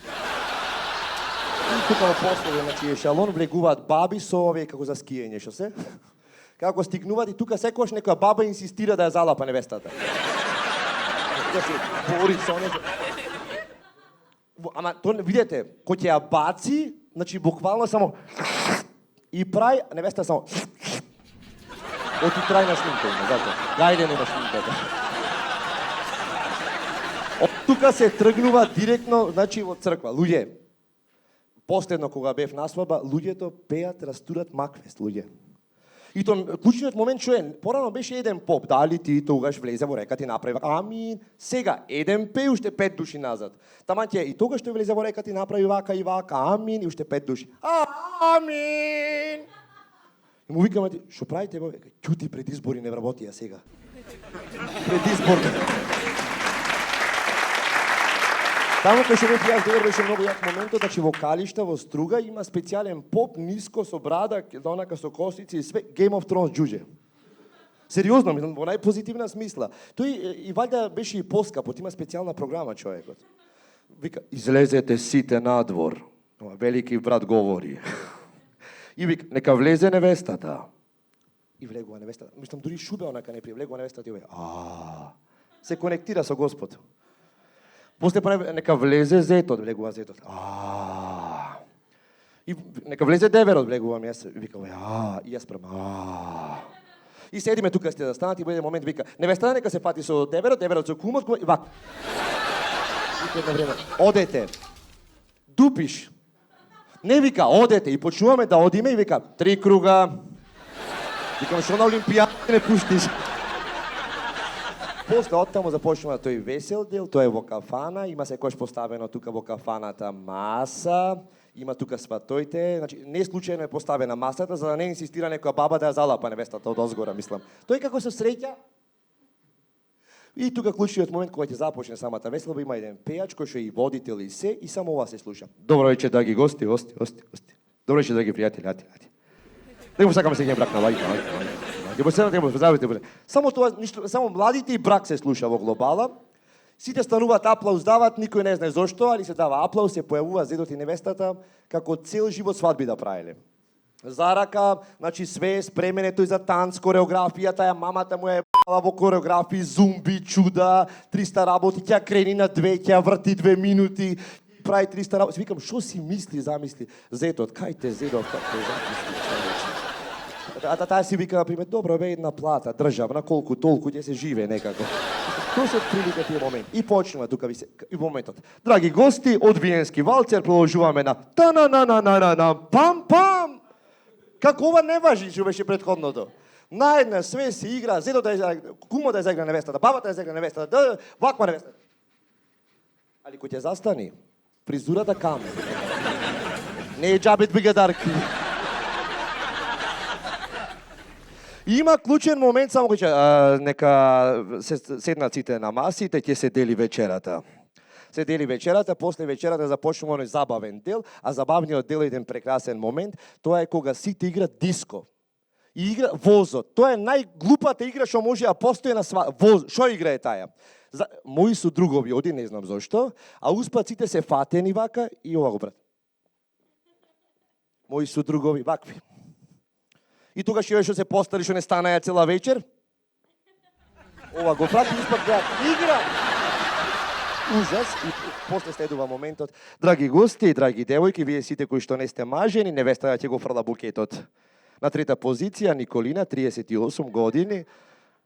И тука во последен, значи, ешалон влегуваат баби со овие како за скиење, што се? Како стигнуваат и тука секогаш некоја баба инсистира да ја залапа невестата. Да се бори со неја. Ама, тоа видете, кој ќе ја баци, значи, буквално само и прави, невеста само оти трајна шминка има, зато. Гајде нема шминката. Од тука се тргнува директно, значи, во црква. Луѓе, последно кога бев на свадба, луѓето пеат, растурат макфест, луѓе. И тоа клучниот момент што е, порано беше еден поп, дали ти тогаш влезе во река, ти направи вака, амин. Сега, еден пе, уште 5 души назад. Таман ќе и тогаш што влезе во река, ти направи вака и вака, амин, и уште 5 души. Амин! И му викаме ти, што правите, бе? Ќути, пред избори не вработија сега. Пред избори. Таму кај што јас девер беше многу јак моментот, значи во Калишта, во Струга, има специјален поп, ниско, со брада, онака со косици и све, Game of Thrones џуџе. Сериозно, мислам, во најпозитивна смисла. Тој и вајда беше и поскапот, има специјална програма човекот. Вика, излезете сите надвор, велики брат говори. И вика, нека влезе невестата. И влегува невестата. Мислам, дури шубе онака не влегува невестата и вика, се конектира со Господ. После прави, нека влезе зетот, влегува зетот. И нека влезе деверот, влегувам јас. И вика, и јас према, И седиме тука сте да станат и во еден момент вика, невестата нека се пати со деверот, деверот со кумот, и вака. Вика едно време, одете, дупиш. Не вика, одете и почнуваме да одиме и вика, 3 круга. Викам, што на Олимпијата не пуштиш? После оттаму започнува тој весел дел, тоа е во кафана, има секојаш поставено тука во кафаната маса, има тука сватојте, значи не случајно е поставена масата за да не инсистира некоја баба да ја залапа невестата од озгора, мислам. Тој како се среќа и тука клучниот момент кога ќе започне самата веселба, има еден пејач кој што е и водител и се и само ова се слуша. Добро вечер, драги гости. Добро вечер, драги пријатели, Него сакаме се брак на лајка. Само тоа ништо, само младите и брак се слуша во глобала. Сите стануваат аплауз дават, никој не знае зошто, али се дава аплауз, се појавува зедот и невестата како цел живот свадби да правеле. Зарака, значи све спремене тој за танц, кореографијата, ја мамата му е во кореографии, зумби, чуда, 300 работи, ќе крени на 2, ќе врти 2 минути, прави 300 работи. Викам, шо си мисли, замисли зетот, кај те зедот, кај те замисли. Таа си вика, например, добро, бе една плата, државна, колку толку ќе се живе некако. Тоа се прилика тие моменти. И почнува тука и моментот. Драги гости, од Виенски валцер продолжуваме на та-на-на-на-на-на пам-пам. Како ова не важи, што беше претходното. Наедна све се игра, зедот да ја кумо да ја заигра невестата, бабата да ја заигра невестата, ваква невестата. Али кој ќе застани, фризурата камен. Не е џабет бигадарки. Има клучен момент, само кој нека седнат сите на масите, ќе се дели вечерата. Се дели вечерата, после вечерата започнува оној забавен дел, а забавниот дел е еден прекрасен момент, тоа е кога сите играат диско. И игра возот. Тоа е најглупата игра што може да постои на воз. Што игра е таја? Мои су другови, оди не знам зошто, а успат сите се фатени вака и ова го брат. Мои су другови вакви. И тогаш што се постари, што не станаја цела вечер. Ова го прати, испак гледат игра. Ужас. И после следува моментот. Драги гости, драги девојки, вие сите кои што не сте мажени, невестата ќе го фрла букетот. На трета позиција Николина, 38 години,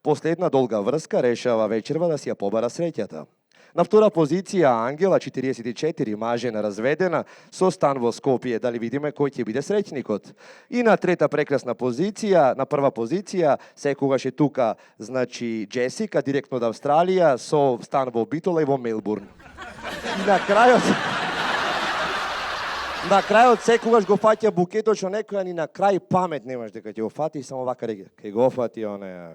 после една долга врска решава вечерва да си ја побара среќата. На втора позиција Ангела, 44, мажена, разведена, со стан во Скопје, дали видиме кој ќе биде среќникот. И на трета прекрасна позиција, на прва позиција, секогаш е тука, значи Джесика, директно од Австралија, со стан во Битола и во Мелбурн. И на крајот секогаш го фаќа букетот, што некоја ни на крај памет немаш дека ќе го фати, само вака реги, кај го фати оне.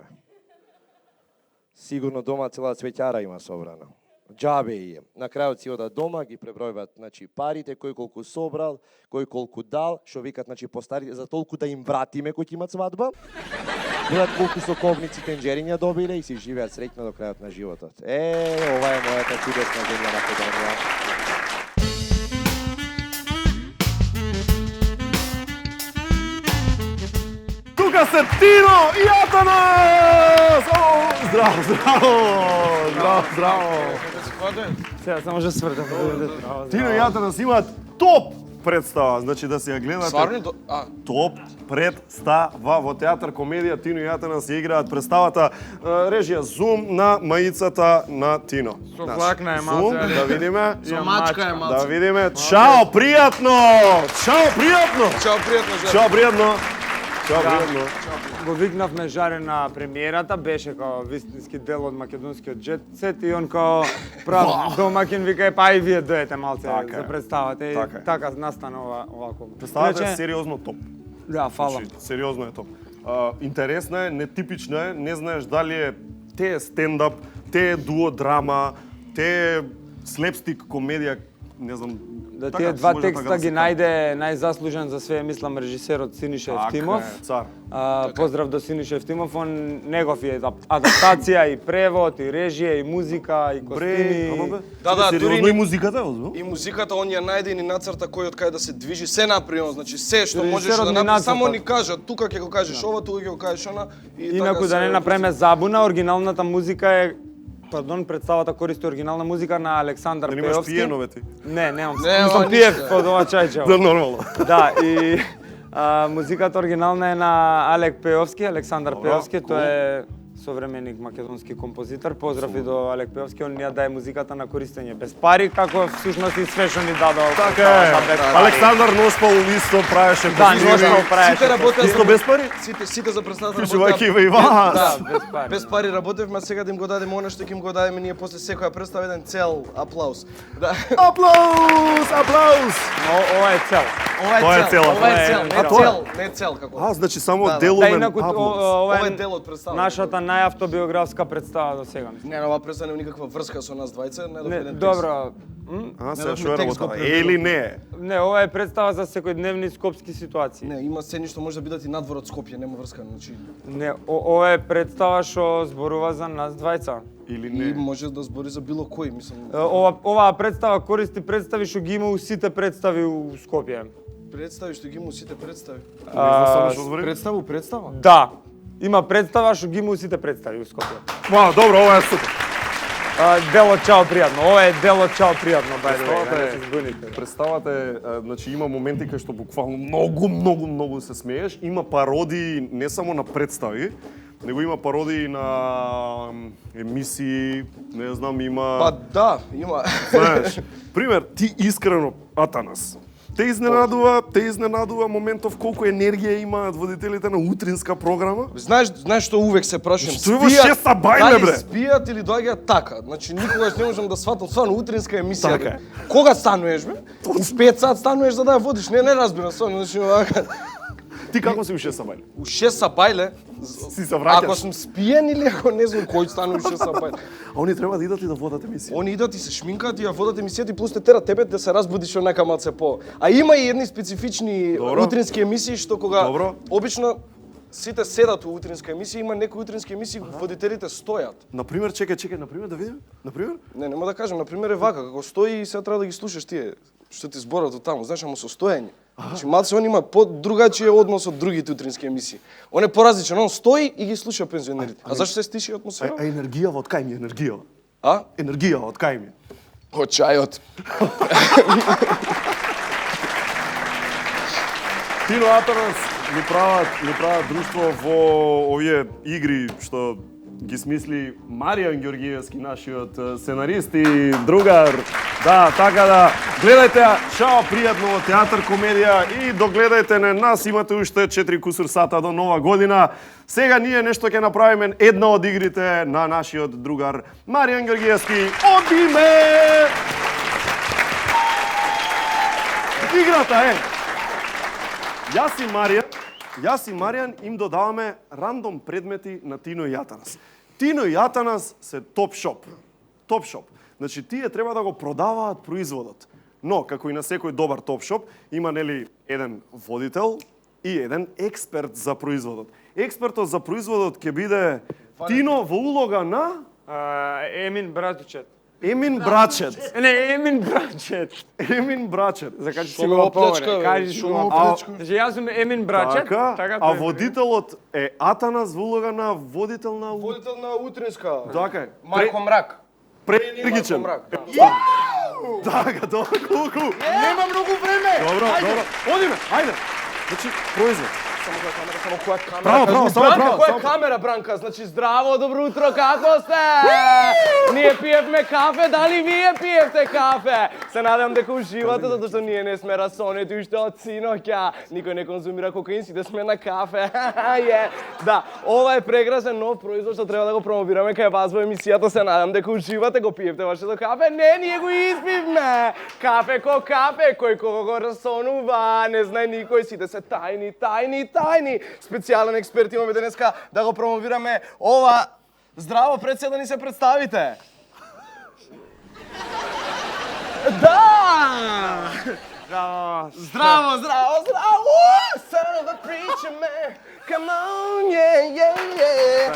Сигурно дома цела цвеќара има собрана. Џабе е. На крајот си одат дома, ги пребројуваат, значи парите, кој колку собрал, кој колку дал, што викат, значи постари за толку да им вратиме кој ќе имат свадба. Гледат колку соковници тенџериња добиле и си живеат среќно до крајот на животот. Ова е мојата чудесна земја Македонија. Тука се Тино и Атанас! Здраво! Сега само ќе сврдам. Тино и Атанас имаат топ представа, значи да си ја гледате. Сварно? Топ представа во театар комедија. Тино и Атанас ја играат представата режија Зум на маицата на Тино. Со флакна е малце. Зум, да видиме. Со мачка е малце. Да видиме. Чао, пријатно! Чао, пријатно! Чао, пријатно, Жар. Чао, пријатно! Чао, пријатно! Го викнавме Жаре на премиерата, беше као вистински дел од македонскиот джет сет и он као прав домакин вика па и вие доете малце за представата и така настана овако. Представата е сериозно топ. Да, фала. Значи, сериозно е топ. Интересна е, нетипична е, не знаеш дали е те е стендап, те е дуо драма, те е слепстик комедија, не знам. Да тие два текста ги најде најзаслужен за све, мислам, режисерот Синиша Евтимов. Цар. Поздрав до Синиша Евтимов, он негов е адаптација и превод, и режија, и музика, и костими. Да, дури и музиката, и музиката он ја најде и ни нацрта кој од кај да се движи, се направи он, значи се што можеш Режисерот да ни направи, нацрта. само ни кажа, тука ќе го кажеш ова, тука ќе го кажеш она и Инаку да не направиме забуна, оригиналната музика е представата користи оригинална музика на Александар Да Пеовски. немаш пиенове ти? Не, немам. Не, Мислам пиев од ова чајче. Да, нормално. Да, и музиката оригинална е на Алек Пеовски, Александар Пеовски, тоа е современик македонски композитор. Поздрав и до Алек Пеовски, он ни ја даде музиката на користење без пари, како всушност и све што ни дадо. Така е. Александар Ношпал исто правеше без пари. Да, Ношпал правеше. Сите работеа исто без пари? Сите за представата Вклучувајќи и вас. Да, без пари. Без пари работевме, сега да им го дадеме она што ќе им го дадеме ние после секоја представа еден цел аплауз. Да. Аплауз, аплауз. Ова е цел. Ова е цел, не цел како. Значи само делумен аплауз. Ова е дел од представата. Нашата најавтобиографска представа до сега. Не, ова представа нема никаква врска со нас двајца, не, добро. Сега што е работа? Или не? Не, ова е представа за секојдневни скопски ситуации. Не, има сцени што може да бидат и надвор од Скопје, нема врска, значи. Не, ова е представа што зборува за нас двајца. Или не? И може да збори за било кој, мислам. Оваа представа користи представи што ги има у сите представи у Скопје. Представи што ги има у сите представи. Представа? Да. Има представа што ги има у сите представи у Скопје. Добро, ова е супер. Дело чао пријатно. Ова е дело чао пријатно, by the way. Представата е, значи има моменти кај што буквално многу се смееш, има пародии не само на представи, него има пародии на емисии, не знам, има... Па да, има. Знаеш, пример, ти искрено, Атанас, те изненадува моментов колку енергија имаат водителите на утринска програма. Знаеш што увек се прашувам? Што е во 6 бајле, бре? Дали спијат или доаѓаат така? Значи никогаш не можам да сватам стварно утринска емисија. Така. Кога стануваш, бе? У 5 сат стануваш за да ја водиш. Не разбирам стварно, значи вака. Ти како си у 6 бајле? У 6 бајле? Си се враќаш? Ако сум спиен или ако не знам кој станува у 6 бајле. А они треба да идат и да водат емисија. Они идат и се шминкаат и ја водат емисијата и плюс те терат тебе да се разбудиш онака малце по. А има и едни специфични утрински емисии што кога обично сите седат у утринска емисија, има некои утрински емисии водителите стојат. Например, чекај, например да видим. Например? Не, нема да кажам, например е вака, како стои и сега треба да ги слушаш тие што ти зборат од таму, знаеш, ама со стоење. Значи малце он има другачиј однос од другите утрински емисии. Он е поразличен, он стои и ги слуша пензионерите. А зашто се стиши атмосфера? А енергијава од кај ми енергија? А? Енергија од кај ми? Од чајот. Тино Атанас ни прават друштво во овие игри што ги смисли Маријан Ѓоргиевски, нашиот сценарист и другар. Да, така да, гледајте Чао пријатно во театар комедија и догледајте на нас, имате уште 4 кусур сата до нова година. Сега ние нешто ќе направиме една од игрите на нашиот другар Маријан Ѓоргиевски. Одиме! Играта е Јас и Маријан им додаваме рандом предмети на Тино и Атанас. Тино и Атанас се топ шоп. Значи, тие треба да го продаваат производот. Но, како и на секој добар топ шоп, има нели еден водител и еден експерт за производот. Експертот за производот ќе биде Тино во улога на... Емин Братучет. Емин Брачет. Не, Емин Брачет. Емин Брачет. Закажи си го повеќе. Кажи што го плечка. Значи јас сум Емин Брачет. Така, а водителот е Атанас во улога на водител на утринска. Така. Марко Мрак. Преенергичен. Така, добро, колку. Нема многу време. Добро. Одиме, ајде. Значи, производ. Само која камера? Право, Која камера, Бранка? Значи, здраво, добро утро, како сте? Ние пиевме кафе, дали вие пиевте кафе? Се надам дека уживате, затоа што ние не сме расонети уште од синоќа. Никој не конзумира кокаин, сите сме на кафе. Да, ова е прекрасен нов производ што треба да го промовираме кај вас во емисијата. Се надам дека уживате, го пиевте вашето кафе. Не, ние го испивме. Кафе ко кафе, кој кого го расонува, не знае никој, сите се тајни. Специјален експерт имаме денеска да го промовираме ова. Здраво, пред се да ни се представите. Да! Здраво! Son of a preacher man, come on, yeah.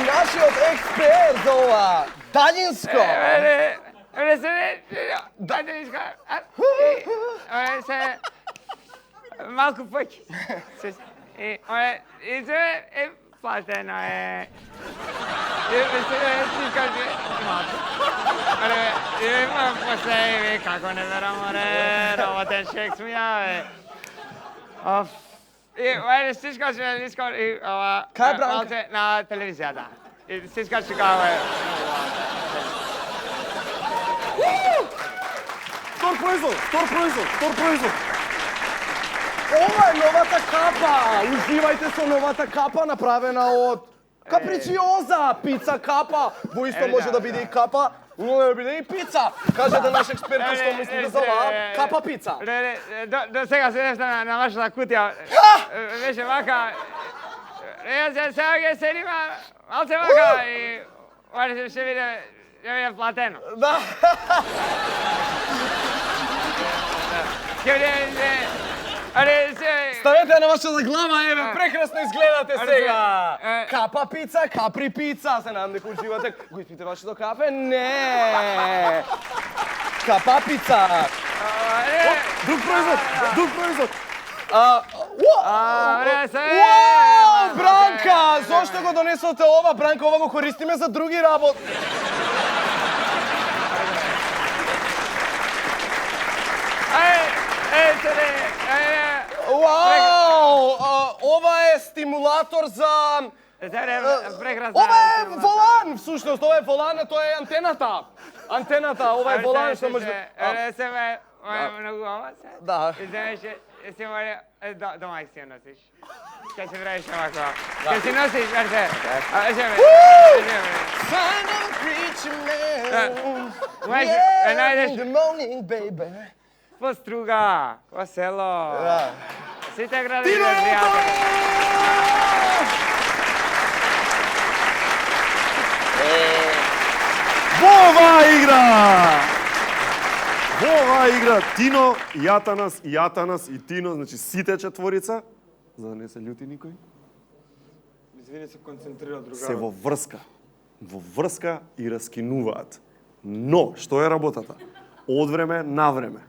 Нашиот експерт за ова далинско. Далинско. Малку пък. И се е платено е. Имам после како не верам, работен шек смија, бе. И всичко ще искам ова... Кај е Бранка? малце на телевизијата. И всичко ще кажа... Втор производ. Ова е новата капа! Уживајте со новата капа направена од капричиоза, пица капа. Во исто може да биде и капа, но да биде и пица. Кажете наш експерт што мислите за оваа капа пица. До сега се нешто на вашата кутија. Беше вака... Јас сега ќе седим малце вака и... Ова ще биде платено. Да. Ќе биде... Ставете на вашата глава, еве, прекрасно изгледате сега. Капа пица, капри пица. Се надам дека уживате. Го испите вашето кафе? Не. Капа пица. Друг производ. Бранка, зошто го донесоте ова? Бранка, ова го користиме за други работи. Вау! Ова е стимулатор за... Ова е волан, всушност, ова е волан, тоа е антената. Антената, ова е волан што може... Ова е многу ова се? Да. И знаеш, се море... Дома ќе си ја носиш. Ќе се правиш овако. Ќе си носиш, верте. Sign of a preacher man. Најдеш... In the morning, baby. По Струга, по село. Да. Сите градови да пријатели. Во оваа игра Тино, Јатанас и Тино, значи сите четворица, за да не се љути никој, Извини, се концентрира другаро. се во врска и раскинуваат. Но, што е работата? Од време на време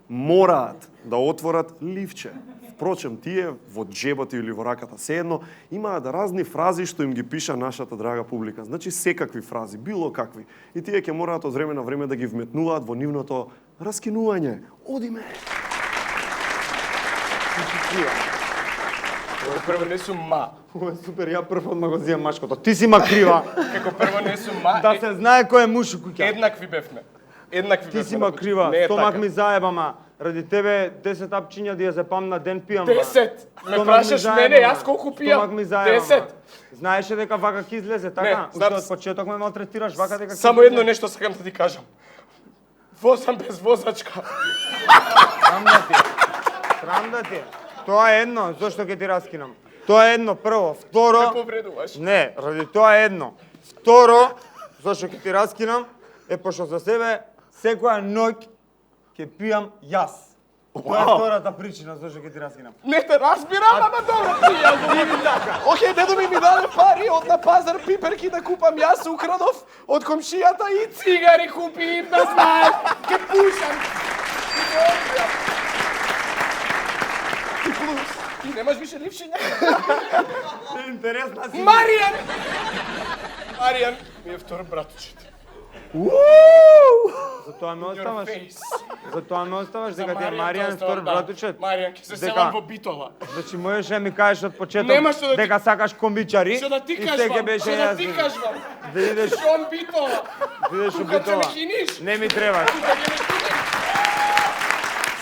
мораат да отворат ливче. Впрочем, тие во джебот или во раката, sejedno, имаат разни фрази што им ги пиша нашата драга публика. Значи, секакви фрази, било какви. И тие ќе мораат од време на време да ги вметнуваат во нивното раскинување. Одиме! Прво не сум ма. Ова е супер, ја прв одма го зијам машкото. Ти си ма крива. Како прво не сум ма. Да се знае кој е муж у куќа. Еднакви бевме. Ти си ма крива. Стомак ми заеба, ма. Ради тебе 10 апчиња да ја запам на ден пијам. 10? Ме прашаш мене, јас колку пијам? Стомак ми заеба. 10? Знаеше дека вака ќе излезе, така? Уште од почеток ме малтретираш, вака дека... Само едно нешто сакам да ти кажам. Возам без возачка. Срам да ти. Тоа е едно, зошто ќе ти раскинам. Тоа е едно, прво. Второ... Ме повредуваш. Не, ради тоа е едно. Второ, зошто ќе ти раскинам, е пошто за себе секоја ноќ ќе пијам јас. Тоа е втората причина зашто ќе ти раскинам. Не те разбирам, ама добро пријател. Океј, дедо ми даде пари од на пазар пиперки да купам, јас украдов од комшијата и цигари купи, да знаеш, ке пушам. Ти немаш више лившиња? Интересна си. Маријан! Маријан ми е втор братучет. Затоа ме оставаш дека ти е Маријан втор братучет. Маријан, ќе се селам во Битола. Значи можеш да ми кажеш од почеток дека сакаш комбичари. Што да ти кажувам? Што да ти кажувам? Да идеш Шон Битола. Да идеш у Тука ќе ме Битола. киниш. Не ми требаш.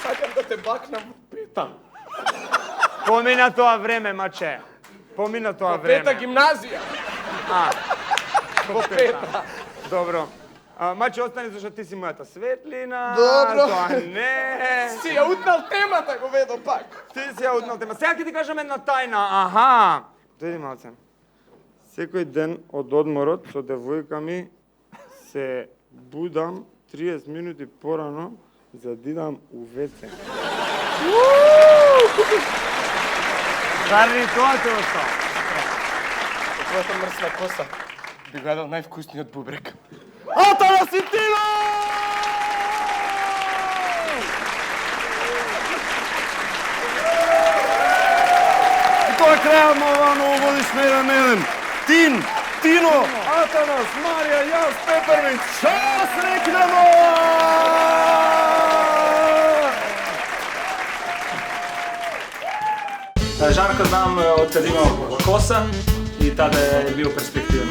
Сакам да те бакнам во пета. Помина тоа време, маче. Помина тоа време. Пета гимназија. Во пета. Добро. Маче, остани зашто ти си мојата светлина. Добро. Тоа не. Си ја утнал темата, го ведо пак. Ти си ја утнал тема. Сега ќе ти кажам една тајна. Аха. Дојди малце. Секој ден од одморот со девојка ми се будам 30 минути порано за да идам у ВЦ. Заради тоа те остава. Твојата мрсна коса би го јадал највкусниот бубрек. Атанас и Тино! И тоа е крајот на оваа новогодишна 1-1. Тино, Атанас, Марија, јас, Пепервиќ, час рекнемо! Žarka znam od kad imao kosa i tada je bio perspektivan.